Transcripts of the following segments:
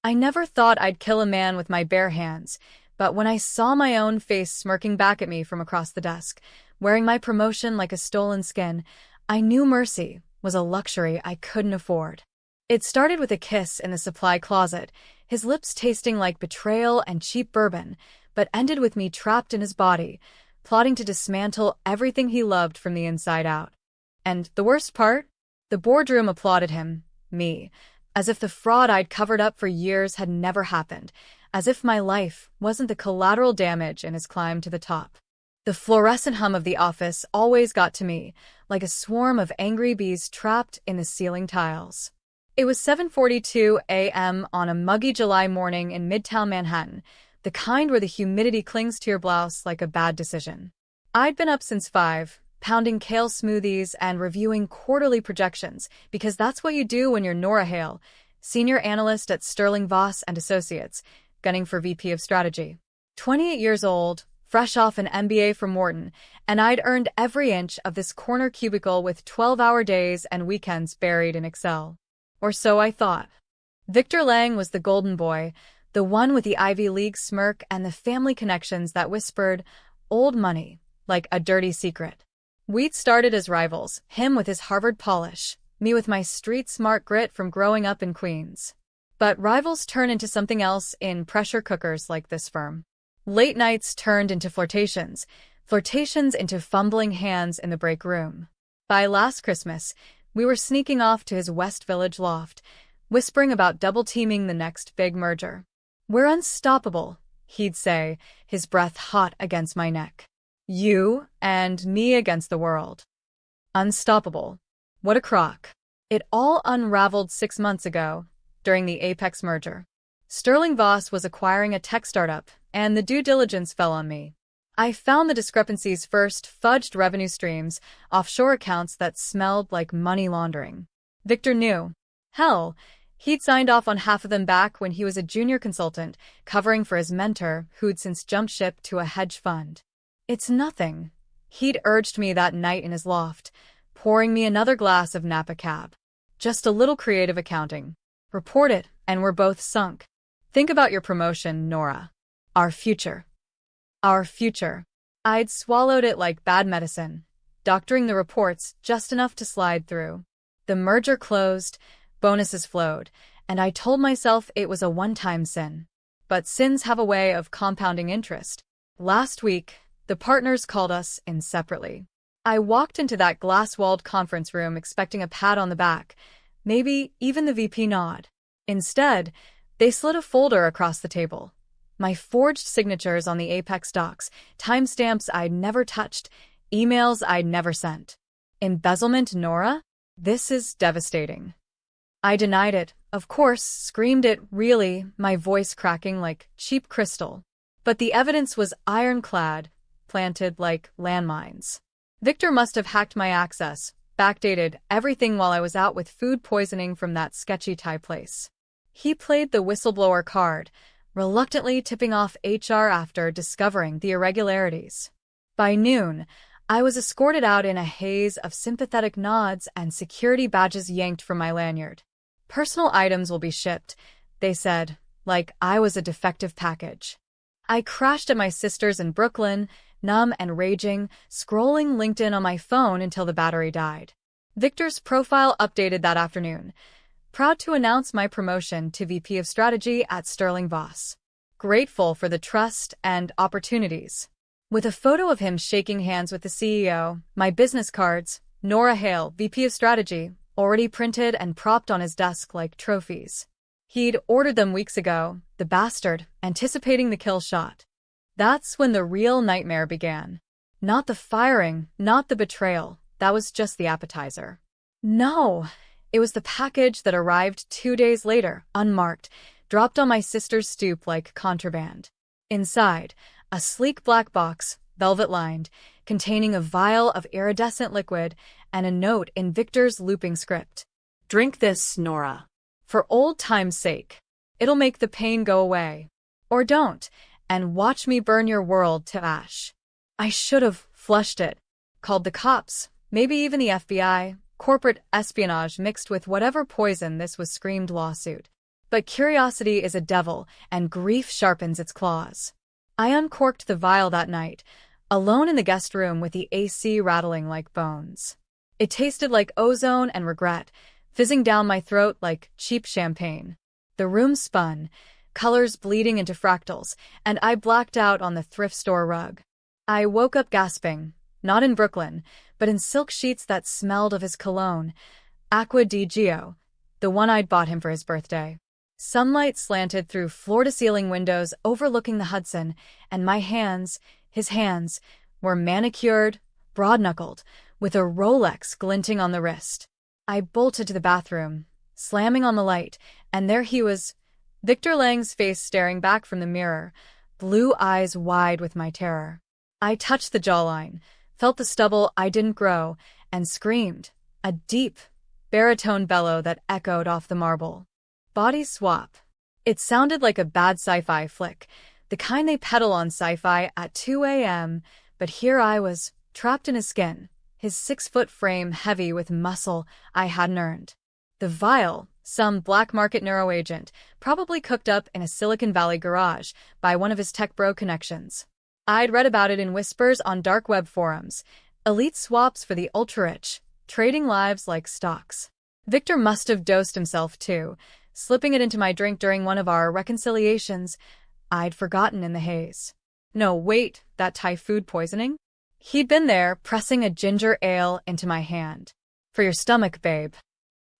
I never thought I'd kill a man with my bare hands, but when I saw my own face smirking back at me from across the desk, wearing my promotion like a stolen skin, I knew mercy was a luxury I couldn't afford. It started with a kiss in the supply closet, his lips tasting like betrayal and cheap bourbon, but ended with me trapped in his body, plotting to dismantle everything he loved from the inside out. And the worst part? The boardroom applauded him, me, as if the fraud I'd covered up for years had never happened, as if my life wasn't the collateral damage in his climb to the top. The fluorescent hum of the office always got to me, like a swarm of angry bees trapped in the ceiling tiles. It was 7:42 a.m. on a muggy July morning in Midtown Manhattan, the kind where the humidity clings to your blouse like a bad decision. I'd been up since 5, pounding kale smoothies and reviewing quarterly projections, because that's what you do when you're Nora Hale, senior analyst at Sterling Voss and Associates, gunning for VP of Strategy. 28 years old, fresh off an MBA from Wharton, and I'd earned every inch of this corner cubicle with 12-hour days and weekends buried in Excel. Or so I thought. Victor Lang was the golden boy, the one with the Ivy League smirk and the family connections that whispered, old money, like a dirty secret. We'd started as rivals, him with his Harvard polish, me with my street-smart grit from growing up in Queens. But rivals turn into something else in pressure cookers like this firm. Late nights turned into flirtations, flirtations into fumbling hands in the break room. By last Christmas, we were sneaking off to his West Village loft, whispering about double-teaming the next big merger. "We're unstoppable," he'd say, his breath hot against my neck. "You and me against the world." Unstoppable. What a crock. It all unraveled 6 months ago, during the Apex merger. Sterling Voss was acquiring a tech startup, and the due diligence fell on me. I found the discrepancies first: fudged revenue streams, offshore accounts that smelled like money laundering. Victor knew. Hell, he'd signed off on half of them back when he was a junior consultant, covering for his mentor, who'd since jumped ship to a hedge fund. "It's nothing," he'd urged me that night in his loft, pouring me another glass of Napa Cab. "Just a little creative accounting. Report it, and we're both sunk. Think about your promotion, Nora. Our future." Our future. I'd swallowed it like bad medicine, doctoring the reports just enough to slide through. The merger closed, bonuses flowed, and I told myself it was a one-time sin. But sins have a way of compounding interest. Last week, the partners called us in separately. I walked into that glass-walled conference room expecting a pat on the back, maybe even the VP nod. Instead, they slid a folder across the table. My forged signatures on the Apex docs, timestamps I'd never touched, emails I'd never sent. Embezzlement, Nora? This is devastating. I denied it, of course, screamed it, really, my voice cracking like cheap crystal. But the evidence was ironclad, planted like landmines. Victor must have hacked my access, backdated everything while I was out with food poisoning from that sketchy Thai place. He played the whistleblower card, reluctantly tipping off HR after discovering the irregularities. By noon, I was escorted out in a haze of sympathetic nods and security badges yanked from my lanyard. "Personal items will be shipped," they said, like I was a defective package. I crashed at my sister's in Brooklyn, numb and raging, scrolling LinkedIn on my phone until the battery died. Victor's profile updated that afternoon. Proud to announce my promotion to VP of Strategy at Sterling Voss. Grateful for the trust and opportunities. With a photo of him shaking hands with the CEO, my business cards, Nora Hale, VP of Strategy, already printed and propped on his desk like trophies. He'd ordered them weeks ago, the bastard, anticipating the kill shot. That's when the real nightmare began. Not the firing, not the betrayal, that was just the appetizer. No! It was the package that arrived 2 days later, unmarked, dropped on my sister's stoop like contraband. Inside, a sleek black box, velvet-lined, containing a vial of iridescent liquid and a note in Victor's looping script. "Drink this, Nora. For old time's sake. It'll make the pain go away. Or don't, and watch me burn your world to ash." I should have flushed it, called the cops, maybe even the FBI, corporate espionage mixed with whatever poison this was screamed lawsuit. But curiosity is a devil, and grief sharpens its claws. I uncorked the vial that night, alone in the guest room with the AC rattling like bones. It tasted like ozone and regret, fizzing down my throat like cheap champagne. The room spun, colors bleeding into fractals, and I blacked out on the thrift store rug. I woke up gasping, not in Brooklyn, but in silk sheets that smelled of his cologne, Acqua di Gio, the one I'd bought him for his birthday. Sunlight slanted through floor-to-ceiling windows overlooking the Hudson, and my hands, his hands, were manicured, broad-knuckled, with a Rolex glinting on the wrist. I bolted to the bathroom, slamming on the light, and there he was, Victor Lang's face staring back from the mirror, blue eyes wide with my terror. I touched the jawline, felt the stubble I didn't grow, and screamed, a deep, baritone bellow that echoed off the marble. Body swap. It sounded like a bad sci-fi flick, the kind they peddle on sci-fi at 2 a.m., but here I was, trapped in his skin, his 6-foot frame heavy with muscle I hadn't earned. The vial, some black market neuroagent, probably cooked up in a Silicon Valley garage by one of his tech bro connections. I'd read about it in whispers on dark web forums, elite swaps for the ultra-rich, trading lives like stocks. Victor must have dosed himself too, slipping it into my drink during one of our reconciliations I'd forgotten in the haze. No, wait, that Thai food poisoning? He'd been there, pressing a ginger ale into my hand. For your stomach, babe.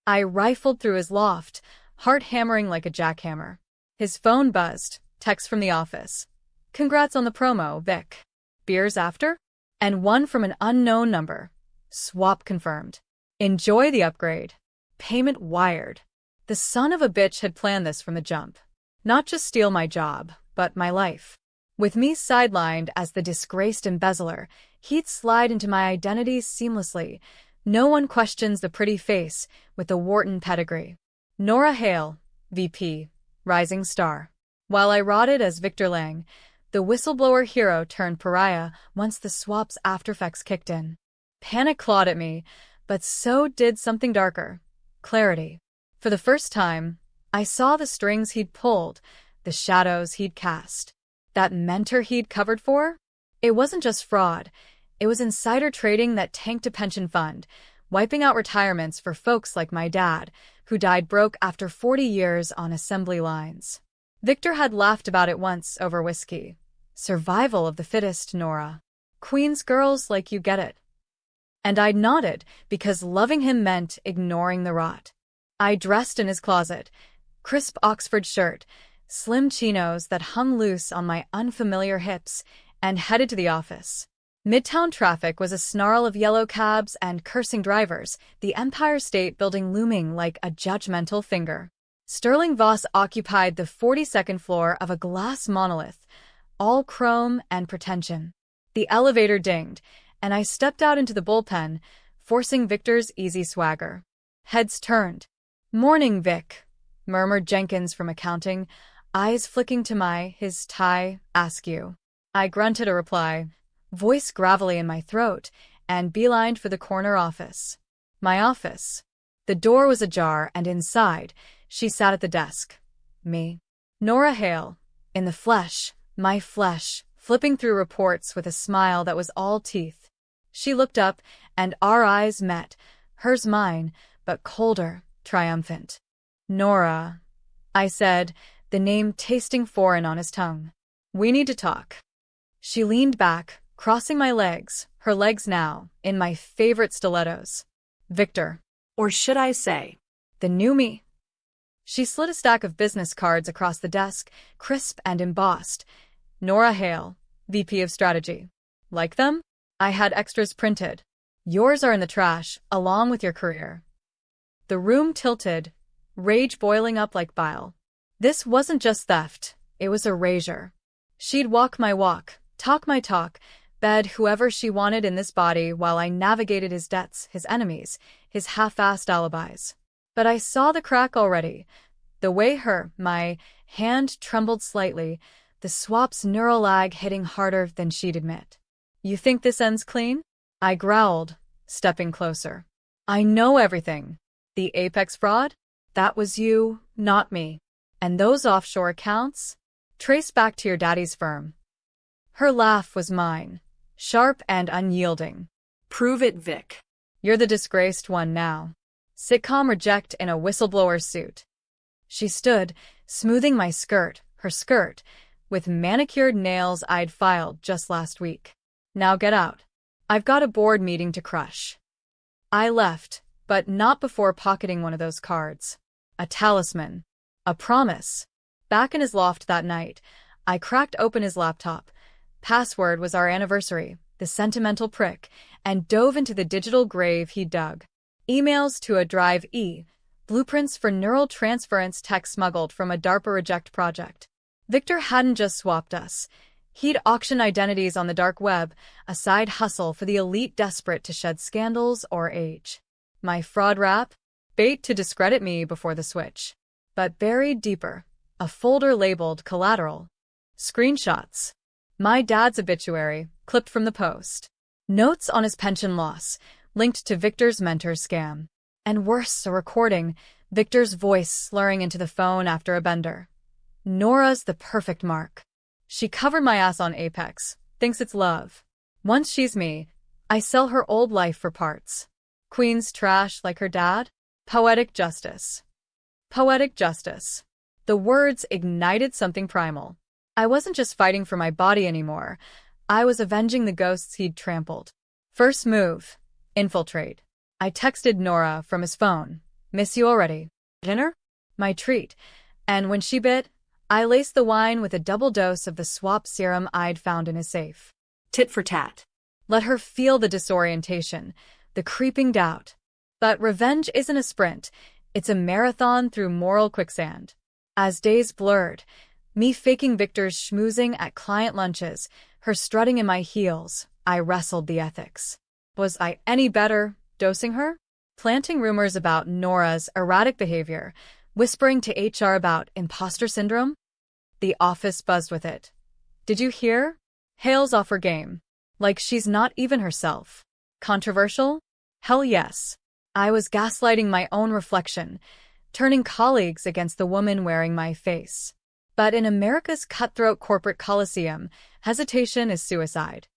I rifled through his loft, heart hammering like a jackhammer. His phone buzzed, text from the office. Congrats on the promo, Vic. Beers after? And one from an unknown number. Swap confirmed. Enjoy the upgrade. Payment wired. The son of a bitch had planned this from the jump. Not just steal my job, but my life. With me sidelined as the disgraced embezzler, he'd slide into my identity seamlessly. No one questions the pretty face with the Wharton pedigree. Nora Hale, VP, rising star. While I rotted as Victor Lang, the whistleblower hero turned pariah once the swap's aftereffects kicked in. Panic clawed at me, but so did something darker. Clarity. For the first time, I saw the strings he'd pulled, the shadows he'd cast. That mentor he'd covered for? It wasn't just fraud. It was insider trading that tanked a pension fund, wiping out retirements for folks like my dad, who died broke after 40 years on assembly lines. Victor had laughed about it once over whiskey. Survival of the fittest, Nora. Queen's girls like you get it. And I'd nodded, because loving him meant ignoring the rot. I dressed in his closet, crisp Oxford shirt, slim chinos that hung loose on my unfamiliar hips, and headed to the office. Midtown traffic was a snarl of yellow cabs and cursing drivers, the Empire State Building looming like a judgmental finger. Sterling Voss occupied the 42nd floor of a glass monolith, all chrome and pretension. The elevator dinged, and I stepped out into the bullpen, forcing Victor's easy swagger. Heads turned. Morning, Vic, murmured Jenkins from accounting, eyes flicking to his tie, askew. I grunted a reply, voice gravelly in my throat, and beelined for the corner office. My office. The door was ajar, and inside, she sat at the desk. Me. Nora Hale. In the flesh, my flesh, flipping through reports with a smile that was all teeth. She looked up, and our eyes met, hers mine, but colder, triumphant. Nora, I said, the name tasting foreign on his tongue. We need to talk. She leaned back, crossing my legs, her legs now, in my favorite stilettos. Victor. Or should I say, the new me. She slid a stack of business cards across the desk, crisp and embossed. Nora Hale, VP of Strategy. Like them? I had extras printed. Yours are in the trash, along with your career. The room tilted, rage boiling up like bile. This wasn't just theft, it was erasure. She'd walk my walk, talk my talk, bed whoever she wanted in this body while I navigated his debts, his enemies, his half-assed alibis. But I saw the crack already. The way my hand trembled slightly, the swap's neural lag hitting harder than she'd admit. You think this ends clean? I growled, stepping closer. I know everything. The Apex fraud? That was you, not me. And those offshore accounts? Trace back to your daddy's firm. Her laugh was mine, sharp and unyielding. Prove it, Vic. You're the disgraced one now. Sitcom reject in a whistleblower suit. She stood, smoothing my skirt, her skirt, with manicured nails I'd filed just last week. Now get out. I've got a board meeting to crush. I left, but not before pocketing one of those cards. A talisman. A promise. Back in his loft that night, I cracked open his laptop. Password was our anniversary, the sentimental prick, and dove into the digital grave he dug. Emails to a Drive E, blueprints for neural transference tech smuggled from a DARPA reject project. Victor hadn't just swapped us. He'd auctioned identities on the dark web, a side hustle for the elite desperate to shed scandals or age. My fraud rap? Bait to discredit me before the switch. But buried deeper, a folder labeled collateral. Screenshots. My dad's obituary, clipped from the Post. Notes on his pension loss, linked to Victor's mentor scam. And worse, a recording, Victor's voice slurring into the phone after a bender. Nora's the perfect mark. She covered my ass on Apex, thinks it's love. Once she's me, I sell her old life for parts. Queen's trash like her dad? Poetic justice. Poetic justice. The words ignited something primal. I wasn't just fighting for my body anymore. I was avenging the ghosts he'd trampled. First move. Infiltrate. I texted Nora from his phone. Miss you already. Dinner? My treat. And when she bit, I laced the wine with a double dose of the swap serum I'd found in his safe. Tit for tat. Let her feel the disorientation, the creeping doubt. But revenge isn't a sprint. It's a marathon through moral quicksand. As days blurred, me faking Victor's schmoozing at client lunches, her strutting in my heels, I wrestled the ethics. Was I any better, dosing her? Planting rumors about Nora's erratic behavior, whispering to HR about imposter syndrome? The office buzzed with it. Did you hear? Hale's off her game. Like she's not even herself. Controversial? Hell yes. I was gaslighting my own reflection, turning colleagues against the woman wearing my face. But in America's cutthroat corporate coliseum, hesitation is suicide.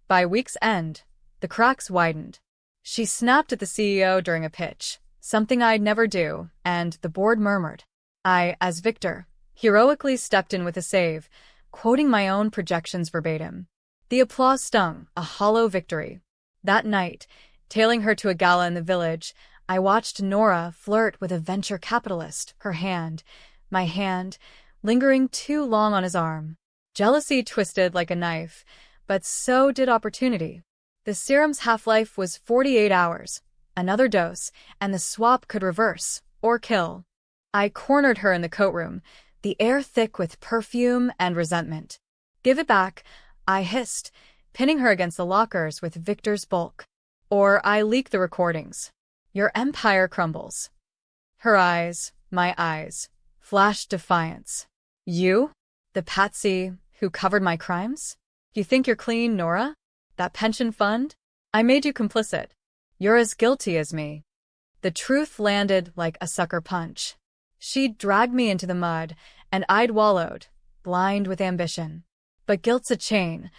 By week's end, the cracks widened. She snapped at the CEO during a pitch, something I'd never do, and the board murmured. I, as Victor, heroically stepped in with a save, quoting my own projections verbatim. The applause stung, a hollow victory. That night, tailing her to a gala in the village, I watched Nora flirt with a venture capitalist, her hand, my hand, lingering too long on his arm. Jealousy twisted like a knife, but so did opportunity. The serum's half-life was 48 hours, another dose, and the swap could reverse, or kill. I cornered her in the coat room, the air thick with perfume and resentment. Give it back, I hissed, pinning her against the lockers with Victor's bulk. Or I leak the recordings. Your empire crumbles. Her eyes, my eyes, flashed defiance. You? The patsy who covered my crimes? You think you're clean, Nora? That pension fund? I made you complicit. You're as guilty as me. The truth landed like a sucker punch. She'd dragged me into the mud, and I'd wallowed, blind with ambition. But guilt's a chain.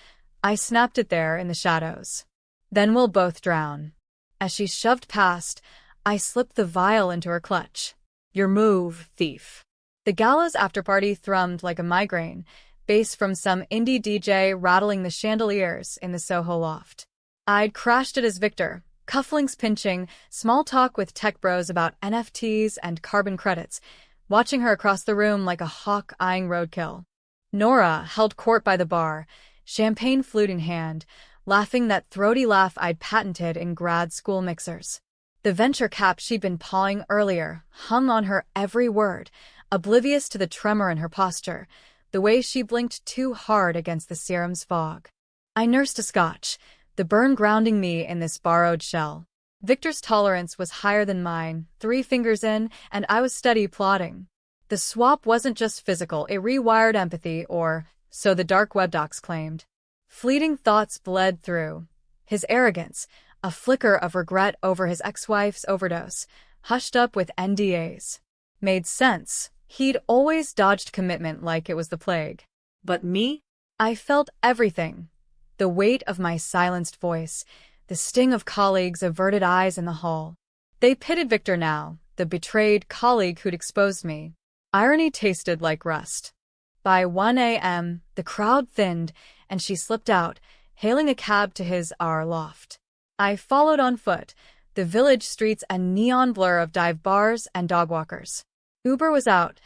I snapped it there in the shadows. Then we'll both drown. As she shoved past, I slipped the vial into her clutch. Your move, thief. The gala's afterparty thrummed like a migraine, bass from some indie DJ rattling the chandeliers in the Soho loft. I'd crashed it as Victor, cufflinks pinching, small talk with tech bros about NFTs and carbon credits, watching her across the room like a hawk eyeing roadkill. Nora held court by the bar, champagne flute in hand, laughing that throaty laugh I'd patented in grad school mixers. The venture cap she'd been pawing earlier hung on her every word, oblivious to the tremor in her posture, the way she blinked too hard against the serum's fog. I nursed a scotch, the burn grounding me in this borrowed shell. Victor's tolerance was higher than mine, 3 fingers in, and I was steady plodding. The swap wasn't just physical, it rewired empathy, or so the dark web docs claimed. Fleeting thoughts bled through. His arrogance, a flicker of regret over his ex-wife's overdose, hushed up with NDAs. Made sense, He'd always dodged commitment like it was the plague. But me? I felt everything. The weight of my silenced voice, the sting of colleagues' averted eyes in the hall. They pitted Victor now, the betrayed colleague who'd exposed me. Irony tasted like rust. By 1 a.m., the crowd thinned, and she slipped out, hailing a cab to his our loft. I followed on foot, the village streets a neon blur of dive bars and dog walkers. Uber was out.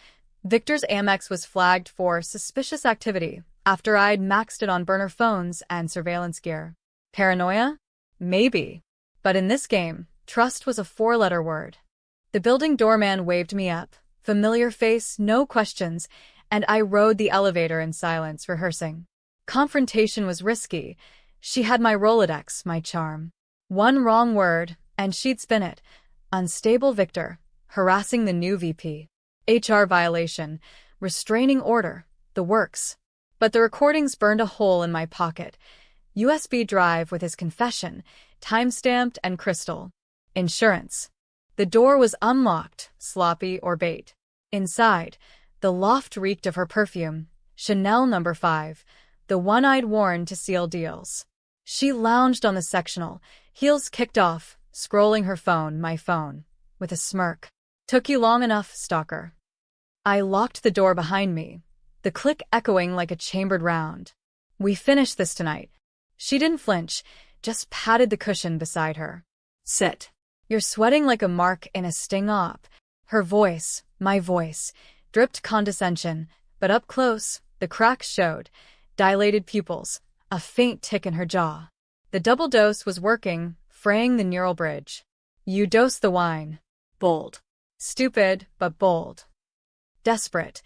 Victor's Amex was flagged for suspicious activity after I'd maxed it on burner phones and surveillance gear. Paranoia? Maybe. But in this game, trust was a four-letter word. The building doorman waved me up. Familiar face, no questions, and I rode the elevator in silence, rehearsing. Confrontation was risky. She had my Rolodex, my charm. One wrong word, and she'd spin it. Unstable Victor, harassing the new VP. HR violation, restraining order, the works. But the recordings burned a hole in my pocket. USB drive with his confession, time-stamped and crystal. Insurance. The door was unlocked, sloppy or bait. Inside, the loft reeked of her perfume, Chanel No. 5, the one I'd worn to seal deals. She lounged on the sectional, heels kicked off, scrolling her phone, my phone, with a smirk. Took you long enough, stalker. I locked the door behind me, the click echoing like a chambered round. We finished this tonight. She didn't flinch, just patted the cushion beside her. Sit. You're sweating like a mark in a sting-op. Her voice, my voice, dripped condescension, but up close, the cracks showed. Dilated pupils, a faint tick in her jaw. The double dose was working, fraying the neural bridge. You dose the wine. Bold. Stupid, but bold. Desperate,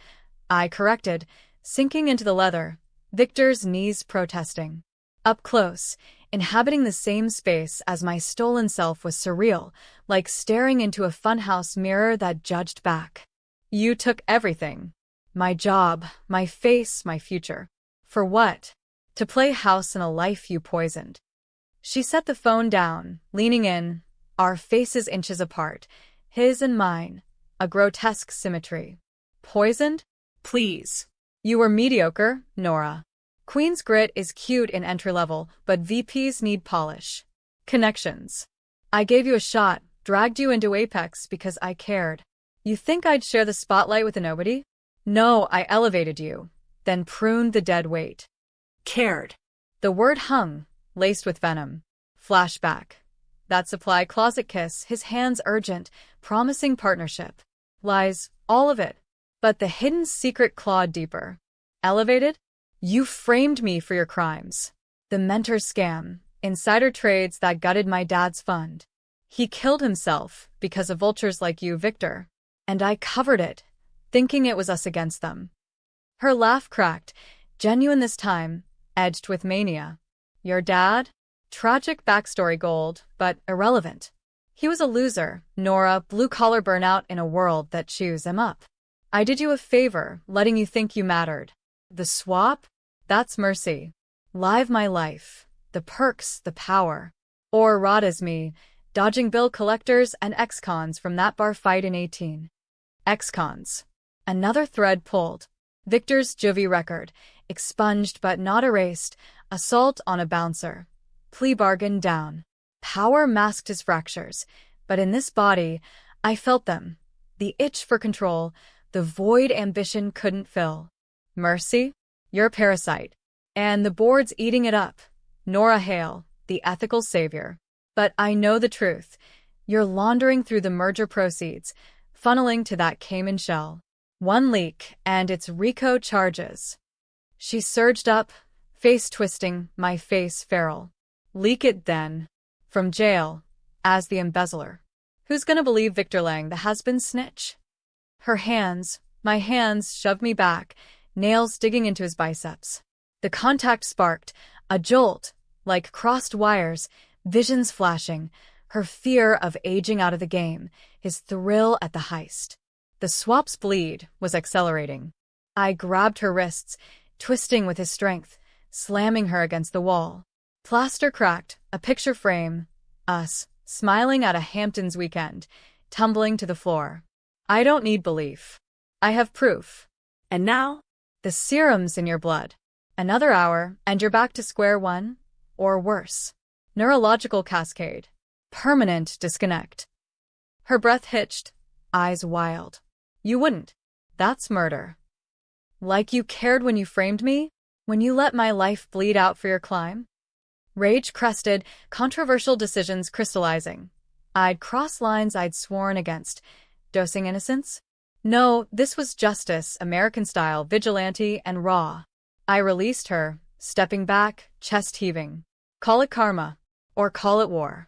I corrected, sinking into the leather, Victor's knees protesting. Up close, inhabiting the same space as my stolen self was surreal, like staring into a funhouse mirror that judged back. You took everything. My job, my face, my future. For what? To play house in a life you poisoned. She set the phone down, leaning in, our faces inches apart, his and mine, a grotesque symmetry. Poisoned? Please. You were mediocre, Nora. Queen's grit is cute in entry-level, but VPs need polish. Connections. I gave you a shot, dragged you into Apex because I cared. You think I'd share the spotlight with a nobody? No, I elevated you, then pruned the dead weight. Cared. The word hung, laced with venom. Flashback. That supply closet kiss, his hands urgent, promising partnership. Lies, all of it. But the hidden secret clawed deeper. Elevated? You framed me for your crimes. The mentor scam, insider trades that gutted my dad's fund. He killed himself because of vultures like you, Victor. And I covered it, thinking it was us against them. Her laugh cracked, genuine this time, edged with mania. Your dad? Tragic backstory gold, but irrelevant. He was a loser, Nora, blue-collar burnout in a world that chews him up. I did you a favor, letting you think you mattered. The swap? That's mercy. Live my life. The perks, the power. Or rot as me, dodging bill collectors and ex-cons from that bar fight in 18. Ex-cons. Another thread pulled. Victor's juvie record, expunged but not erased, assault on a bouncer. Plea bargain down. Power masked his fractures, but in this body, I felt them. The itch for control, the void ambition couldn't fill. Mercy? You're a parasite. And the board's eating it up. Nora Hale, the ethical savior. But I know the truth. You're laundering through the merger proceeds, funneling to that Cayman shell. One leak, and it's RICO charges. She surged up, face twisting, my face feral. Leak it then. From jail, as the embezzler. Who's gonna believe Victor Lang, the has-been snitch? Her hands, my hands, shoved me back, nails digging into his biceps. The contact sparked, a jolt, like crossed wires, visions flashing, her fear of aging out of the game, his thrill at the heist. The swap's bleed was accelerating. I grabbed her wrists, twisting with his strength, slamming her against the wall. Plaster cracked, a picture frame, us, smiling at a Hamptons weekend, tumbling to the floor. I don't need belief. I have proof. And now? The serum's in your blood. Another hour, and you're back to square one? Or worse. Neurological cascade. Permanent disconnect. Her breath hitched, eyes wild. You wouldn't. That's murder. Like you cared when you framed me? When you let my life bleed out for your climb? Rage crested, controversial decisions crystallizing. I'd crossed lines I'd sworn against. Dosing innocence? No, this was justice, American style, vigilante, and raw. I released her, stepping back, chest heaving. Call it karma, or call it war.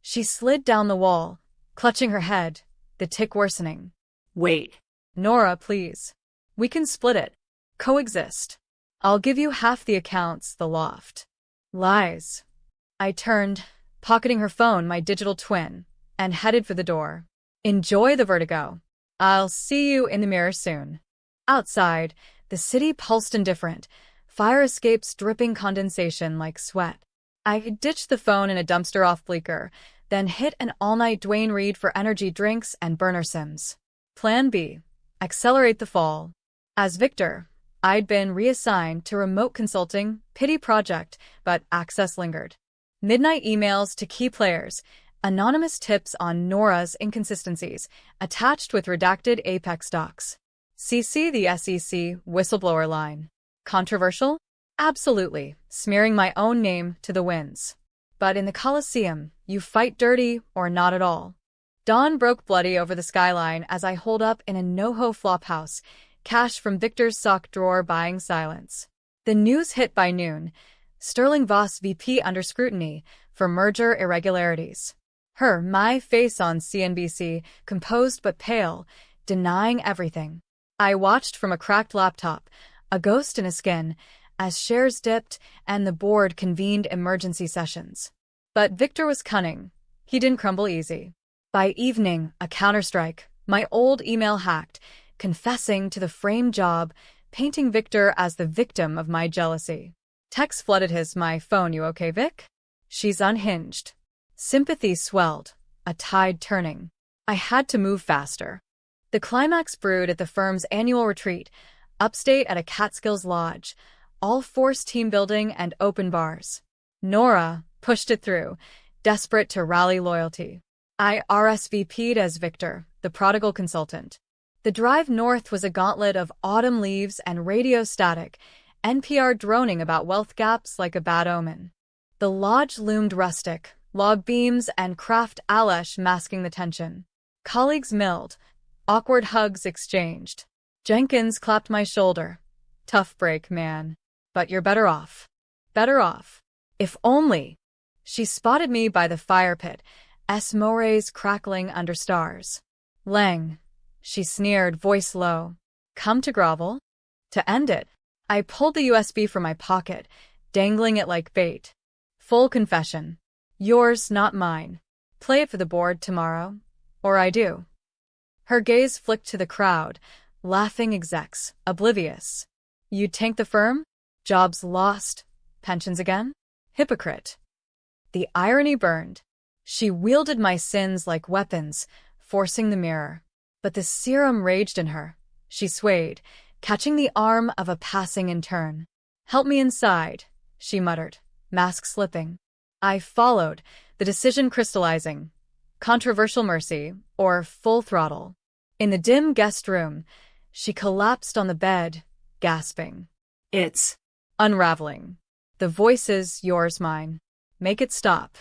She slid down the wall, clutching her head, the tic worsening. Wait. Nora, please. We can split it. Coexist. I'll give you half the accounts, the loft. Lies. I turned, pocketing her phone, my digital twin, and headed for the door. Enjoy the vertigo. I'll see you in the mirror soon. Outside, the city pulsed indifferent, fire escapes dripping condensation like sweat. I ditched the phone in a dumpster off Bleecker, then hit an all-night Dwayne Reed for energy drinks and burner sims. Plan B. Accelerate the fall. As Victor, I'd been reassigned to remote consulting, pity project, but access lingered. Midnight emails to key players, anonymous tips on Nora's inconsistencies, attached with redacted Apex docs. CC the SEC whistleblower line. Controversial? Absolutely, smearing my own name to the winds. But in the Coliseum, you fight dirty or not at all. Dawn broke bloody over the skyline as I holed up in a NoHo flophouse, cash from Victor's sock drawer buying silence. The news hit by noon. Sterling Voss VP under scrutiny for merger irregularities. My face on CNBC, composed but pale, denying everything. I watched from a cracked laptop, a ghost in a skin, as shares dipped and the board convened emergency sessions. But Victor was cunning. He didn't crumble easy. By evening, a counterstrike, my old email hacked, confessing to the frame job, painting Victor as the victim of my jealousy. Text flooded my phone. You okay, Vic? She's unhinged. Sympathy swelled, a tide turning. I had to move faster. The climax brewed at the firm's annual retreat, upstate at a Catskills lodge, all forced team building and open bars. Nora pushed it through, desperate to rally loyalty. I RSVP'd as Victor, the prodigal consultant. The drive north was a gauntlet of autumn leaves and radio static, NPR droning about wealth gaps like a bad omen. The lodge loomed rustic, log beams and craft Alesh masking the tension. Colleagues milled, awkward hugs exchanged. Jenkins clapped my shoulder. Tough break, man. But you're better off. Better off. If only. She spotted me by the fire pit, morays crackling under stars. Lang. She sneered, voice low. Come to grovel? To end it, I pulled the USB from my pocket, dangling it like bait. Full confession. Yours, not mine. Play it for the board tomorrow. Or I do. Her gaze flicked to the crowd, laughing execs, oblivious. You'd tank the firm? Jobs lost. Pensions again? Hypocrite. The irony burned. She wielded my sins like weapons, forcing the mirror. But the serum raged in her. She swayed, catching the arm of a passing intern. Help me inside, she muttered, mask slipping. I followed, the decision crystallizing. Controversial mercy, or full throttle. In the dim guest room, she collapsed on the bed, gasping. It's unraveling. The voices, yours, mine. Make it stop.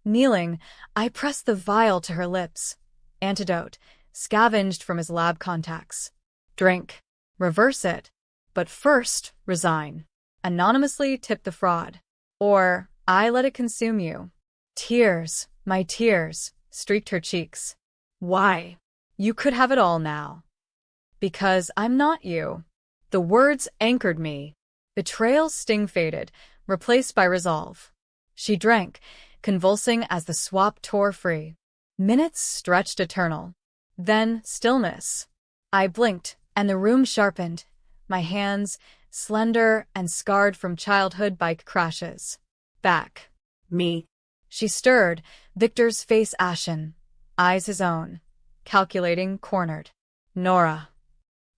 Kneeling, I pressed the vial to her lips. Antidote, scavenged from his lab contacts. Drink. Reverse it. But first, resign. Anonymously tip the fraud. Or, I let it consume you. Tears, my tears, streaked her cheeks. Why? You could have it all now. Because I'm not you. The words anchored me. Betrayal's sting faded, replaced by resolve. She drank, convulsing as the swap tore free. Minutes stretched eternal. Then stillness. I blinked, and the room sharpened. My hands, slender and scarred from childhood bike crashes. Back. me. She stirred, Victor's face ashen, eyes his own. Calculating, cornered. Nora.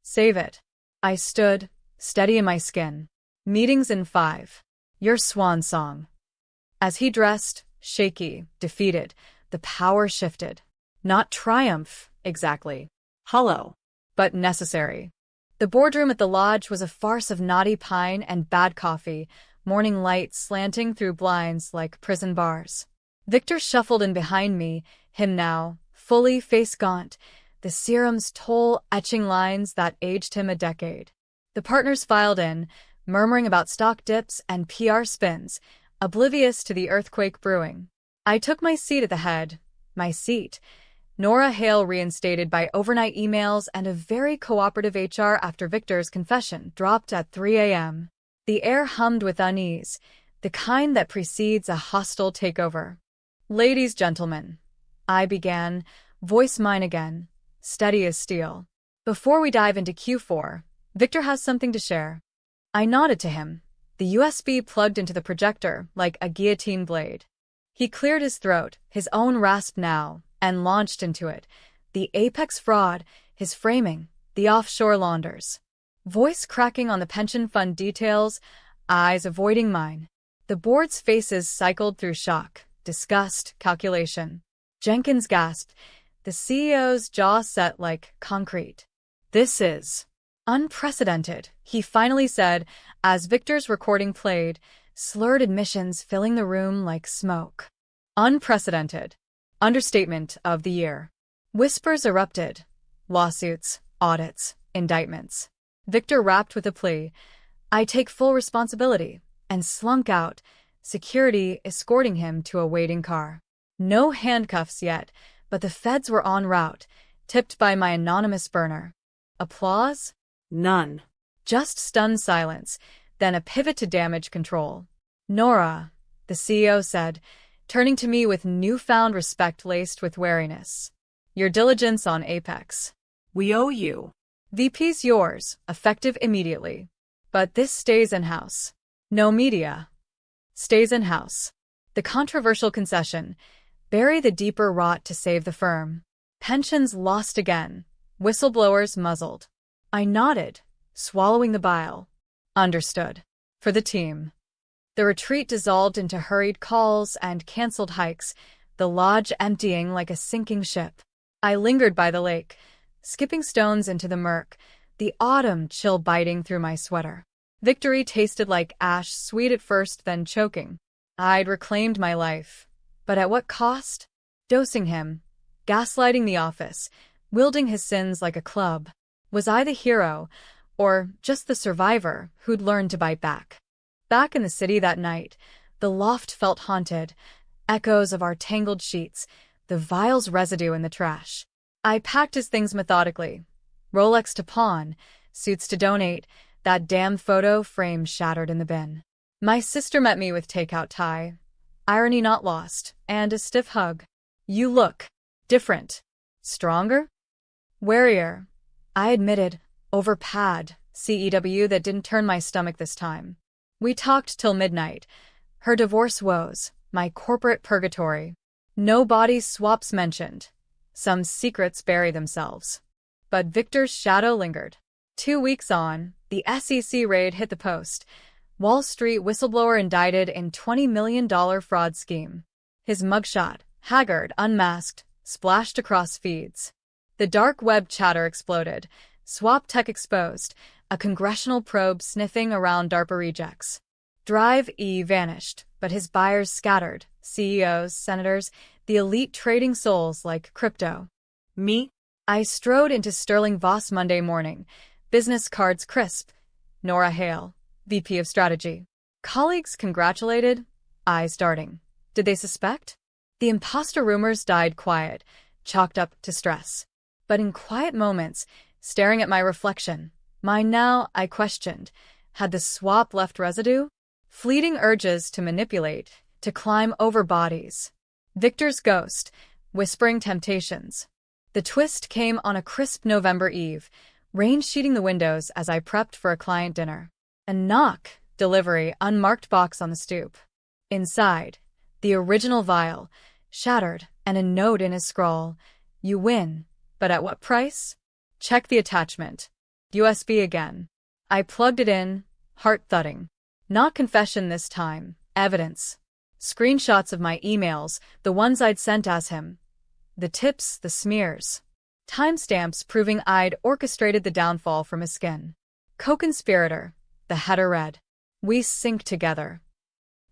Save it. I stood, steady in my skin. Meetings in 5. Your swan song. As he dressed, shaky, defeated, the power shifted. Not triumph, exactly, Hollow. but necessary. The boardroom at the lodge was a farce of knotty pine and bad coffee, morning light slanting through blinds like prison bars. Victor shuffled in behind me, him now, fully face gaunt, the serum's toll etching lines that aged him a decade. The partners filed in, murmuring about stock dips and PR spins, oblivious to the earthquake brewing. I took my seat at the head. My seat. Nora Hale reinstated by overnight emails and a very cooperative HR after Victor's confession dropped at 3 a.m. The air hummed with unease, the kind that precedes a hostile takeover. Ladies, gentlemen, I began, voice mine again, steady as steel. Before we dive into Q4, Victor has something to share. I nodded to him, the USB plugged into the projector like a guillotine blade. He cleared his throat, his own rasp now, and launched into it. The apex fraud, his framing, the offshore launders. Voice cracking on the pension fund details, eyes avoiding mine. The board's faces cycled through shock, disgust, calculation. Jenkins gasped, the CEO's jaw set like concrete. This is unprecedented, he finally said, as Victor's recording played, slurred admissions filling the room like smoke. Unprecedented. Understatement of the year. Whispers erupted. Lawsuits, audits, indictments. Victor rapped with a plea. I take full responsibility, and slunk out, security escorting him to a waiting car. No handcuffs yet, but the feds were en route, tipped by my anonymous burner. Applause? None. Just stunned silence, then a pivot to damage control. Nora, the CEO said, turning to me with newfound respect laced with wariness. Your diligence on Apex. We owe you. VP's yours, effective immediately. But this stays in-house. No media. Stays in-house. The controversial concession. Bury the deeper rot to save the firm. Pensions lost again. Whistleblowers muzzled. I nodded, swallowing the bile. Understood. For the team. The retreat dissolved into hurried calls and canceled hikes, the lodge emptying like a sinking ship. I lingered by the lake, skipping stones into the murk, the autumn chill biting through my sweater. Victory tasted like ash, sweet at first, then choking. I'd reclaimed my life. But at what cost? Dosing him, gaslighting the office, wielding his sins like a club. Was I the hero, or just the survivor who'd learned to bite back? Back in the city that night, the loft felt haunted, echoes of our tangled sheets, the vial's residue in the trash. I packed his things methodically. Rolex to pawn, suits to donate, that damn photo frame shattered in the bin. My sister met me with takeout tie, irony not lost, and a stiff hug. You look different. Stronger? Warier. I admitted, over pad, CEW that didn't turn my stomach this time. We talked till midnight. Her divorce woes, my corporate purgatory. No body swaps mentioned. Some secrets bury themselves. But Victor's shadow lingered. 2 weeks on, the SEC raid hit the post. Wall Street whistleblower indicted in $20 million fraud scheme. His mugshot, haggard, unmasked, splashed across feeds. The dark web chatter exploded. Swap tech exposed. A congressional probe sniffing around DARPA rejects. Drive E vanished, but his buyers scattered. CEOs, senators, the elite trading souls like crypto. Me? I strode into Sterling Voss Monday morning. Business cards crisp. Nora Hale, VP of Strategy. Colleagues congratulated, eyes darting. Did they suspect? The imposter rumors died quiet, chalked up to stress. But in quiet moments, staring at my reflection, mine now, I questioned. Had the swap left residue? Fleeting urges to manipulate, to climb over bodies. Victor's ghost, whispering temptations. The twist came on a crisp November eve, rain sheeting the windows as I prepped for a client dinner. A knock, delivery, unmarked box on the stoop. Inside, the original vial, shattered, and a note in his scrawl. You win, but at what price? Check the attachment. USB again. I plugged it in, heart thudding. Not confession this time, evidence. Screenshots of my emails, the ones I'd sent as him. The tips, the smears. Timestamps proving I'd orchestrated the downfall from his skin. Co-conspirator, the header read. We synced together.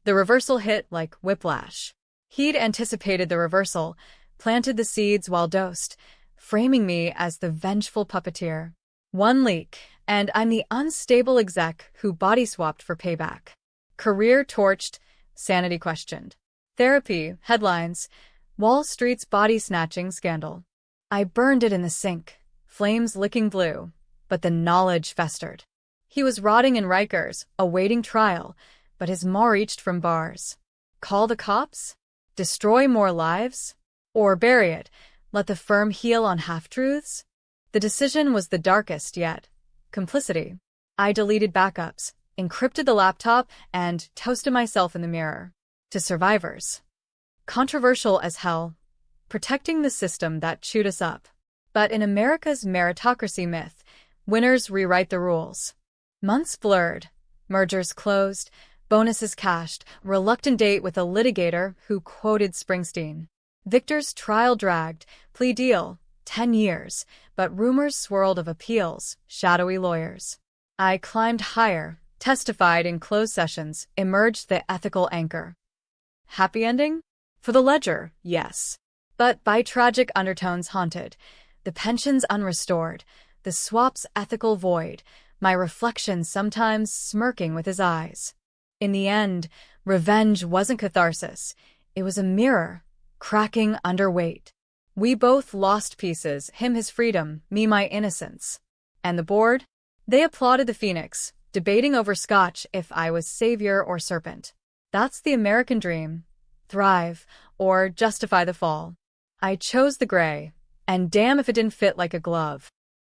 The reversal hit like whiplash. He'd anticipated the reversal, planted the seeds while dosed, framing me as the vengeful puppeteer. One leak, and I'm the unstable exec who body-swapped for payback. Career torched, sanity questioned. Therapy, headlines, Wall Street's body-snatching scandal. I burned it in the sink, flames licking blue, but the knowledge festered. He was rotting in Rikers, awaiting trial, but his maw reached from bars. Call the cops? Destroy more lives? Or bury it, let the firm heal on half-truths? The decision was the darkest yet. Complicity. I deleted backups, encrypted the laptop, and toasted myself in the mirror. To survivors. Controversial as hell. Protecting the system that chewed us up. But in America's meritocracy myth, winners rewrite the rules. Months blurred, mergers closed, bonuses cashed, reluctant date with a litigator who quoted Springsteen. Victor's trial dragged, plea deal, 10 years, but rumors swirled of appeals, shadowy lawyers. I climbed higher, testified in closed sessions, emerged the ethical anchor. Happy ending? For the ledger, yes. But by tragic undertones haunted, the pensions unrestored, the swap's ethical void, my reflection sometimes smirking with his eyes. In the end, revenge wasn't catharsis. It was a mirror, cracking under weight. We both lost pieces, him his freedom, me my innocence. And the board? They applauded the phoenix, debating over scotch if I was savior or serpent. That's the American dream. Thrive, or justify the fall. I chose the gray, and damn if it didn't fit like a glove.